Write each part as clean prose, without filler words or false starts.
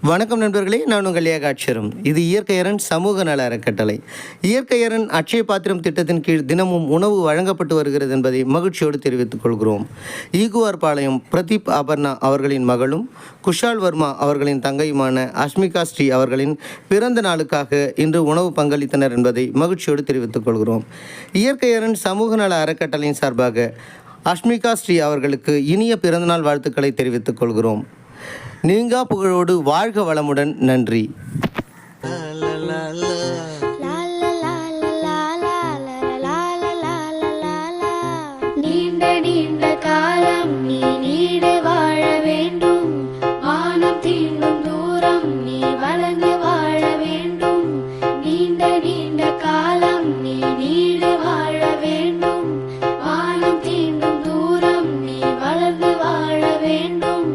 வணக்கம் நண்பர்களே, நான் உங்கள் ஏகாட்சரம். இது இயற்கையரன் சமூக நல அறக்கட்டளை. இயற்கையரன் அட்சய பாத்திரம் திட்டத்தின் கீழ் தினமும் உணவு வழங்கப்பட்டு வருகிறது என்பதை மகிழ்ச்சியோடு தெரிவித்துக் கொள்கிறோம். ஈகுவார் பாளையம் பிரதீப் அபர்ணா அவர்களின் மகளும் குஷால் வர்மா அவர்களின் தங்கையுமான அஷ்மிகா ஸ்ரீ அவர்களின் பிறந்த நாளுக்காக இன்று உணவு பங்களித்தனர் என்பதை மகிழ்ச்சியோடு தெரிவித்துக் கொள்கிறோம். இயற்கையரன் சமூக நல அறக்கட்டளையின் சார்பாக அஷ்மிகா ஸ்ரீ அவர்களுக்கு இனிய பிறந்தநாள் வாழ்த்துக்களை தெரிவித்துக் கொள்கிறோம். நீங்கா புகழோடு வாழ்க வளமுடன். நன்றி. நீண்ட நீண்ட காலம் நீ நீடு வாழ வேண்டும், வானம் தீண்டும் தூரம் நீ வளர்ந்து வாழ வேண்டும். நீண்ட நீண்ட காலம் நீ நீடு வாழ வேண்டும், வானம் தீண்டும் தூரம் நீ வளர்ந்து வாழ வேண்டும்.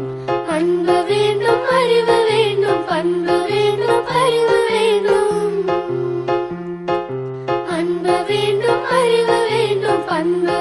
அன்பு வேண்டும், அறிவு வேண்டும், பண்பு வேண்டும், அறிவு வேண்டும். அன்பு வேண்டும், அறிவு வேண்டும், பண்பு